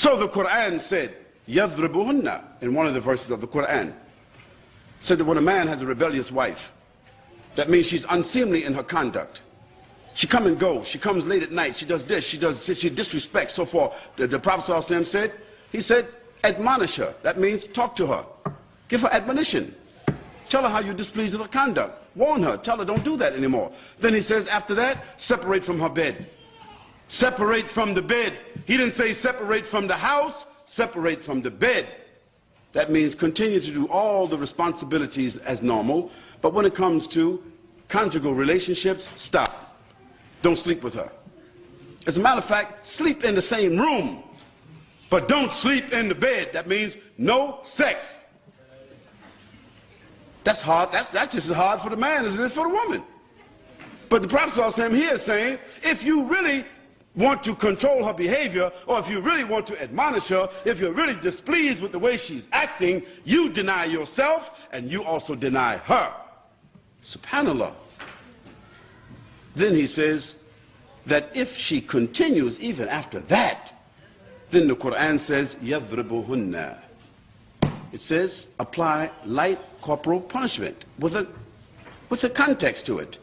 So the Quran said, يَضْرِبُهُنَّ, in one of the verses of the Quran, said that when a man has a rebellious wife, that means she's unseemly in her conduct. She come and go, she comes late at night, she does this, she disrespects, so forth. The Prophet ﷺ said, he said, admonish her. That means talk to her. Give her admonition. Tell her how you're displeased with her conduct. Warn her. Tell her don't do that anymore. Then he says after that, separate from her bed. Separate from the bed. He didn't say separate from the house, separate from the bed. That means continue to do all the responsibilities as normal, but when it comes to conjugal relationships, stop. Don't sleep with her. As a matter of fact, sleep in the same room, but don't sleep in the bed. That means no sex. That's hard. That's just as hard for the man as it is for the woman. But the Prophet ﷺ here is saying, if you really want to control her behavior, or if you really want to admonish her, if you're really displeased with the way she's acting, you deny yourself and you also deny her. SubhanAllah. Then he says that if she continues even after that, then the Quran says, يَضْرِبُهُنَّ. It says, apply light corporal punishment with a context to it.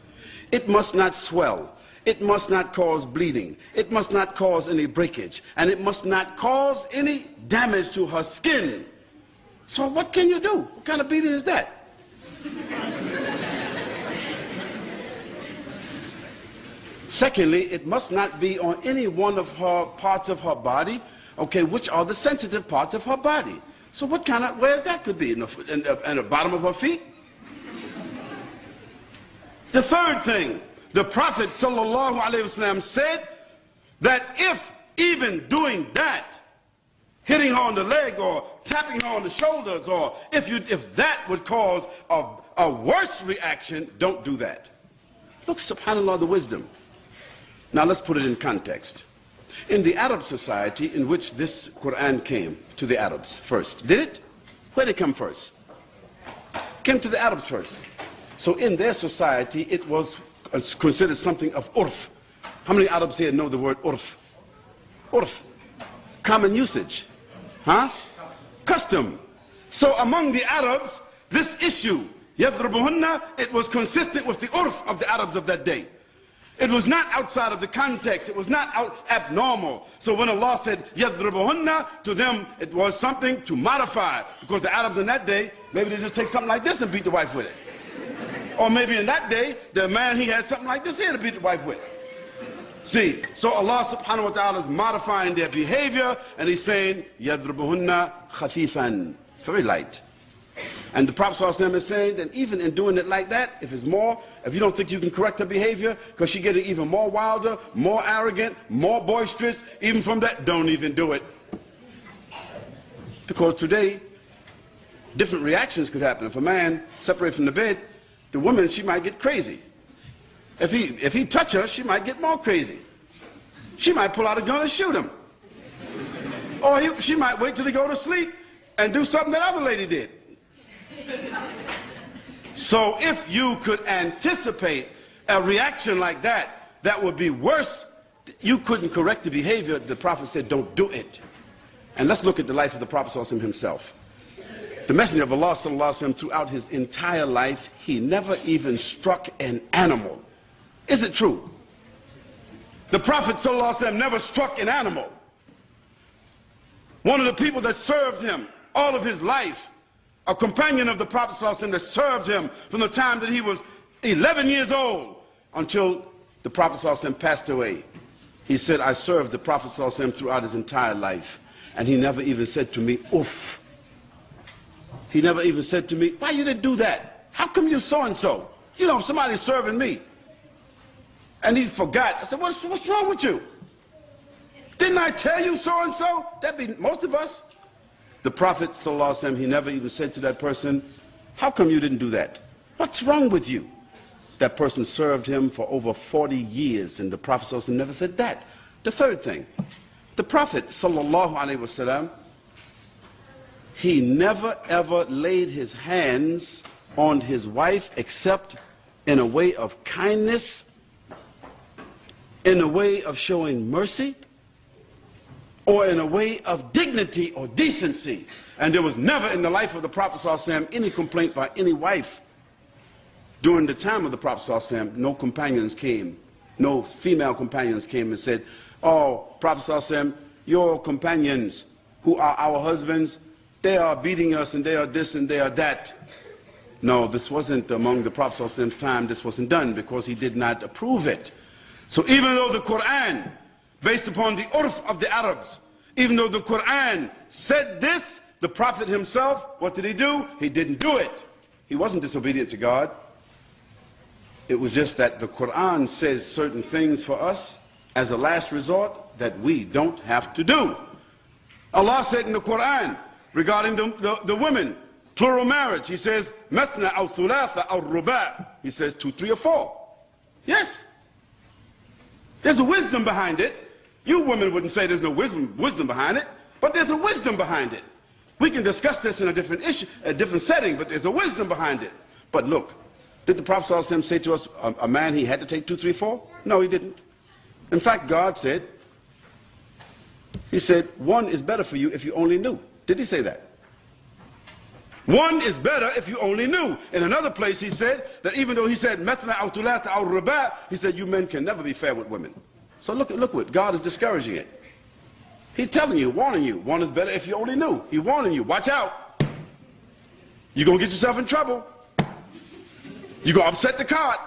It must not swell. It must not cause bleeding. It must not cause any breakage. And it must not cause any damage to her skin. So what can you do? What kind of beating is that? Secondly, it must not be on any one of her parts of her body, okay, which are the sensitive parts of her body. So what kind of, where that could be? In the bottom of her feet? The third thing, the Prophet ﷺ said that if even doing that, hitting her on the leg or tapping her on the shoulders, or if that would cause a worse reaction, don't do that. Look, subhanAllah, the wisdom. Now let's put it in context. In the Arab society in which this Quran came to the Arabs first, did it? Where did it come first? Came to the Arabs first. So in their society it was considered something of urf. How many Arabs here know the word urf? Urf. Common usage. Huh? Custom. So among the Arabs, this issue, يَضْرِبُهُنَّ, it was consistent with the urf of the Arabs of that day. It was not outside of the context. It was not abnormal. So when Allah said, يَضْرِبُهُنَّ, to them it was something to modify. Because the Arabs in that day, maybe they just take something like this and beat the wife with it. Or maybe in that day, the man, he had something like this here to beat the wife with. See, so Allah subhanahu wa ta'ala is modifying their behavior, and he's saying, يَضْرِبُهُنَّ خَفِيفًا, very light. And the Prophet ﷺ is saying that even in doing it like that, if it's more, if you don't think you can correct her behavior, because she getting even more wilder, more arrogant, more boisterous, even from that, don't even do it. Because today, different reactions could happen. If a man separates from the bed, the woman, she might get crazy. If he touch her, she might get more crazy. She might pull out a gun and shoot him. Or she might wait till he go to sleep and do something that other lady did. So if you could anticipate a reaction like that, that would be worse. You couldn't correct the behavior. The Prophet said, don't do it. And let's look at the life of the Prophet ﷺ himself. The Messenger of Allah ﷺ, throughout his entire life, he never even struck an animal. Is it true? The Prophet ﷺ never struck an animal. One of the people that served him all of his life, a companion of the Prophet ﷺ that served him from the time that he was 11 years old until the Prophet ﷺ passed away. He said, I served the Prophet ﷺ throughout his entire life, and he never even said to me, oof. He never even said to me, why you didn't do that? How come you so-and-so? You know, somebody's serving me. And he forgot. I said, what's wrong with you? Didn't I tell you so-and-so? That'd be most of us. The Prophet ﷺ, he never even said to that person, how come you didn't do that? What's wrong with you? That person served him for over 40 years, and the Prophet ﷺ never said that. The third thing, the Prophet ﷺ, he never ever laid his hands on his wife except in a way of kindness, in a way of showing mercy, or in a way of dignity or decency. And there was never in the life of the Prophet ﷺ any complaint by any wife. During the time of the Prophet ﷺ, no companions came, no female companions came and said, "Oh, Prophet ﷺ, your companions who are our husbands, they are beating us and they are this and they are that." No, this wasn't among the Prophet ﷺ's time. This wasn't done because he did not approve it. So even though the Quran, based upon the urf of the Arabs, even though the Quran said this, the Prophet himself, what did he do? He didn't do it. He wasn't disobedient to God. It was just that the Quran says certain things for us as a last resort that we don't have to do. Allah said in the Quran regarding the women, plural marriage, he says, "Mathna aw thulatha aw ruba'." He says 2, 3, or 4. Yes. There's a wisdom behind it. You women wouldn't say there's no wisdom behind it, but there's a wisdom behind it. We can discuss this in a different issue, a different setting, but there's a wisdom behind it. But look, did the Prophet ﷺ say to us, a man, he had to take 2, 3, 4? No, he didn't. In fact, God said, he said, one is better for you if you only knew. Did he say that? One is better if you only knew. In another place he said that even though he said mathna aw thulatha aw ruba', he said you men can never be fair with women. So look what God is discouraging it. He's telling you, warning you, one is better if you only knew. He's warning you, watch out. You're going to get yourself in trouble. You're going to upset the cart.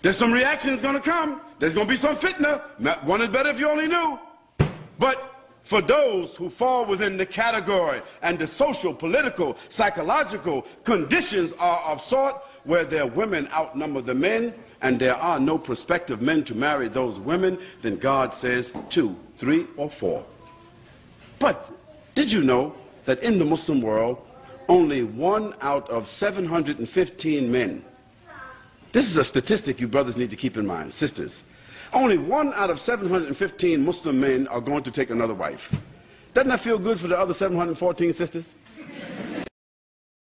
There's some reactions going to come. There's going to be some fitna. One is better if you only knew. But for those who fall within the category and the social, political, psychological conditions are of sort where their women outnumber the men and there are no prospective men to marry those women, then God says 2, 3, or 4. But did you know that in the Muslim world, only 1 out of 715 men, this is a statistic you brothers need to keep in mind, sisters, only 1 out of 715 Muslim men are going to take another wife. Doesn't that feel good for the other 714 sisters?